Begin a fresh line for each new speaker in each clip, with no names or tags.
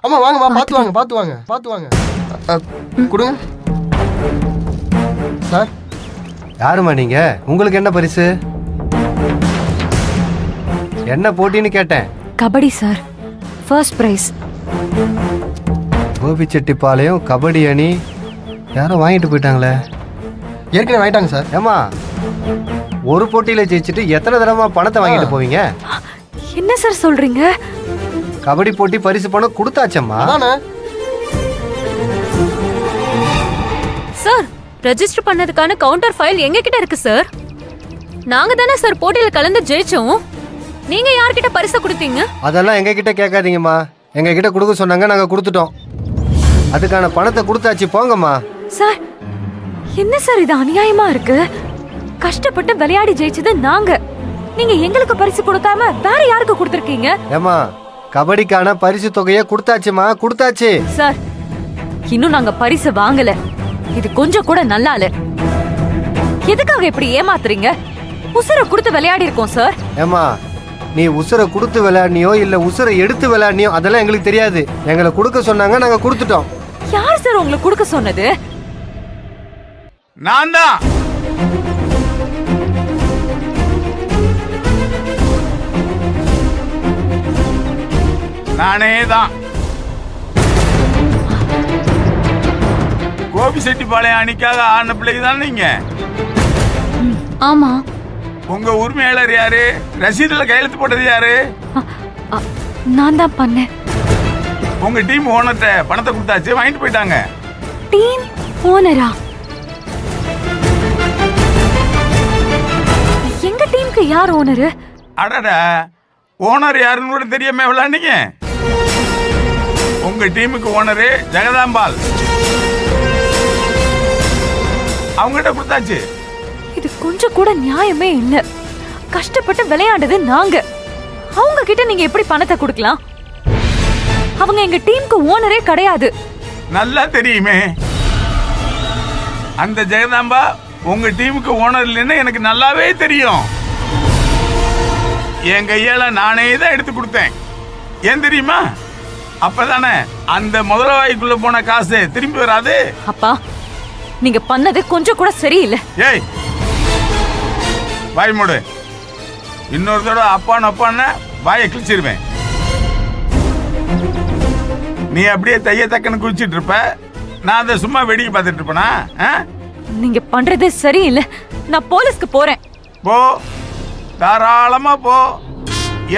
ஆமா வாங்கம்மா, பார்த்து வாங்க, பார்த்து வாங்க, பார்த்து வாங்க. கொடுங்க சார்.
யாருமா நீங்க? உங்களுக்கு என்ன பரிசு? என்ன போட்டின்னு கேட்டேன்.
Kabaddi sir, first prize.
Gobichettipalayam kabaddi அணி யாரும் வாங்கிட்டு போயிட்டாங்களே.
ஏற்கனவே வாங்கிட்டாங்க சார்.
ஏமா, ஒரு போட்டியில ஜெயிச்சுட்டு எத்தனை தடவை பணத்தை வாங்கிட்டு போவீங்க?
என்ன சார் சொல்றீங்க?
கபடி போட்டி பரிசு பணம் கொடுத்தாச்சம்மா.
அதானே
சார், ரெஜிஸ்டர் பண்ணதுக்கான கவுண்டர் ஃபைல் எங்க கிட்ட இருக்கு சார். நாங்க தானே சார் போட்டியில கலந்து ஜெயிச்சோம். நீங்க யார்கிட்ட பரிசு கொடுத்தீங்க?
அதெல்லாம் எங்க கிட்ட கேட்காதீங்கம்மா. எங்க கிட்ட கொடுக்க சொன்னாங்க, நாங்க கொடுத்துட்டோம். அதுக்கான பணத்தை கொடுத்தாச்சு, போங்கம்மா.
சார், என்ன சார் இது அநியாயமா இருக்கு? கஷ்டப்பட்டு விளையாடி ஜெயிச்சது நாங்க, நீங்க எங்களுக்கு பரிசு கொடுக்காம வேற யாருக்கு கொடுத்திருக்கீங்க?
ஏமா, கபடிக்கான பரிசு தொகையை கொடுத்தாச்சுமா, கொடுத்தாச்சு.
சார், இன்னும் நாங்க பரிசு வாங்கல. இது கொஞ்சம் கூட நல்லா இல்ல. எதுக்காக இப்படி ஏமாத்துறீங்க? உசுரை கொடுத்து விளையாடி இருக்கோம் சார்.
ஏமா, நீ உசுரை கொடுத்து விளையாடினியோ இல்ல உசுரை எடுத்து விளையாடினியோ அதெல்லாம் எங்களுக்கு தெரியாது. எங்களை கொடுக்க சொன்னாங்க, நாங்க கொடுத்துட்டோம்.
யார் சார் உங்களுக்கு கொடுக்க சொன்னது?
நான் தான். நானே தான். கோபிச்செட்டிப்பாளையம் அணிக்காக ஆன பிள்ளைக்கு தான் நீங்க.
ஆமா.
உங்க உரிமையாளர் யாரு? ரசீதுல கையெழுத்து போட்டது யாரு?
நான் தான் பண்ணேன்.
உங்க டீம் ஓனர்ட்ட பணத்தை கொடுத்தாச்சு, வாங்கிட்டு போயிட்டாங்க.
டீம் ஓனரா? எங்க டீமுக்கு யார் ஓனரு?
அடடா, ஓனர் யாருன்னு கூட தெரியாம விளையாண்டீங்க. உங்க டீமுக்கு ஓனரு ஜெகதாம்பாள். அவங்ககிட்ட கொடுத்தாச்சு.
இது கொஞ்சம் கூட நியாயமே இல்ல. கஷ்டப்பட்டு விளையாண்டது நாங்க, அவங்க கிட்ட நீங்க எப்படி பணத்தை கொடுக்கலாம்? அவங்க எங்க டீமுக்கு ஓனரே கிடையாது.
நல்லா தெரியுமே. அந்த ஜெகதாம்பா உங்க டீமுக்கு ஓனர் இல்லைன்னு எனக்கு நல்லாவே தெரியும். என் கையால நானே தான் எடுத்து கொடுத்தேன். ஏன் தெரியுமா? அப்பதானே அந்த முதலவாய்க்குள்ள போன காசு திரும்பி வராது.
அப்பா, நீங்க பண்ணது கொஞ்சம் கூட சரியில்லை.
ஏய், வாய் மூடு. இன்னொரு தடவை அப்பான்னு வாயை கிழிச்சிருவேன். நீ அப்படியே தைய தக்கன்னு குளிச்சிட்டு இருப்ப, நான் அதை சும்மா வேடிக்கை பார்த்துட்டு இருப்பேனா?
நீங்க பண்றது சரியில்லை. நான் போலீஸ்க்கு போறேன்.
போ, தாராளமா போ.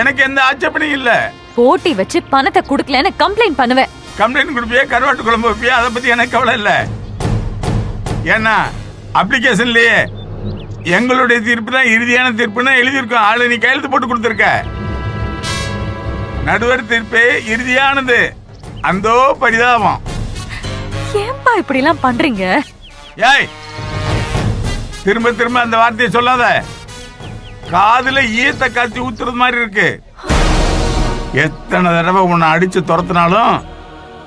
எனக்கு எந்த ஆட்சேபனையும் இல்ல.
போட்டி வச்சு பணத்தை கொடுக்கலன்னு கம்ப்ளைண்ட் பண்ணுவேன்.
கம்ப்ளைண்ட் கொடுப்பியா, கருவாட்டு குழம்பு வைப்பியா, அதை பத்தி எனக்கு கவலை இல்ல. ஏன்னா அப்ளிகேஷன்லயே எங்களுடைய தீர்ப்பு தான் இறுதியான தீர்ப்புன்னு எழுதியிருக்கோம். ஆளு நீ கையெழுத்து போட்டு கொடுத்துருக்க. நடுவர் தீர்ப்பே இறுதியானது. அந்தோ பரிதாபம்.
ஏன்பா இப்படி எல்லாம் பண்றீங்க?
ஏய், திரும்ப திரும்ப அந்த வார்த்தையை சொல்லாத. காதுல ஈயத்த காத்தி ஊத்துறது மாதிரி இருக்கு. எத்தனை தடவை உன்னை அடிச்சு துரத்தினாலும்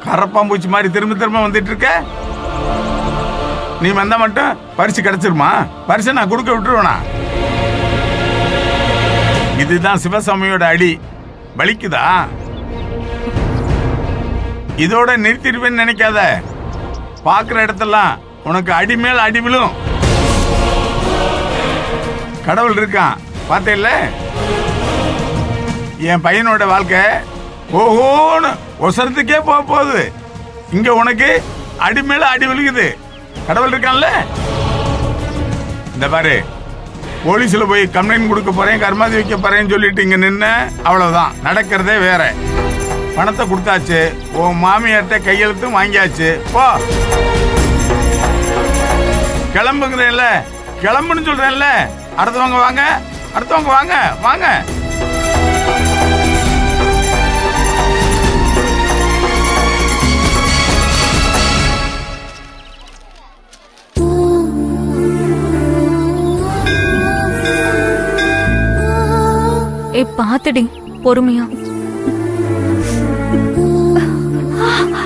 கரப்பாம்பூச்சி மாதிரி திரும்ப திரும்ப வந்துட்டு இருக்க. நீ வந்தா மட்டும் பரிசு கிடைச்சிருமா? பரிசு நான் கொடுக்க விட்டுருவேனா? இதுதான் சிவசாமியோட அடி. வலிக்குதா? இதோட நிறுத்திடுவேன்னு நினைக்காத. பாக்குற இடத்தெல்லாம் உனக்கு அடி மேல் அடி விழும். கடவுள் இருக்கான், பார்த்தேல்ல? என் பையனோட வாழ்க்கை ஓஹோன்னு ஒசரத்துக்கே போக போகுது. இங்க உனக்கு அடி மேல அடி விழுகுது. கடவுள் இருக்கான்ல? இந்த பாரு, போலீஸ்ல போய் கம்ப்ளைண்ட் கொடுக்க போறேன், கர்மாதி வைக்க போறேன்னு சொல்லிட்டு இங்க நின்ன அவ்வளவுதான். நடக்கிறதே வேற. பணத்தை கொடுத்தாச்சு, உன் மாமியார்ட்ட கையெழுத்தும் வாங்கியாச்சு. போ, கிளம்புங்கிறேன்ல, கிளம்புன்னு சொல்றேன்ல. அடுத்தவங்க வாங்க, அடுத்தவங்க வாங்க, வாங்க.
பாத்துடி, பொறுமையா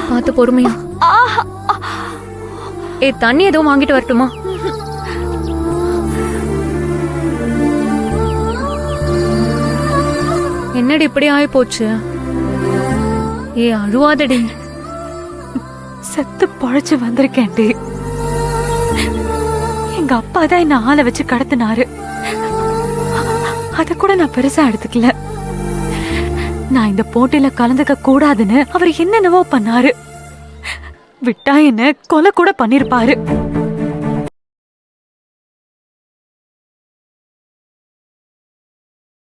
பார்த்து, பொறுமையா. தண்ணி எதுவும் வாங்கிட்டு வரட்டுமா? என்னடி இப்படி ஆயி போச்சு? ஏ அழுவாதடி.
செத்து பொழைச்சு வந்திருக்கேன்டி. எங்க அப்பா தான் என்ன ஆளை வச்சு கடத்தினாரு. அத கூட நான் பெருசா எடுத்துக்கல. நான் இந்த போட்டியில கலந்துக்க கூடாதுன்னு அவர் என்னென்னவோ பண்ணாரு. விட்டா என்ன கொலை கூட பண்ணிருப்பாரு.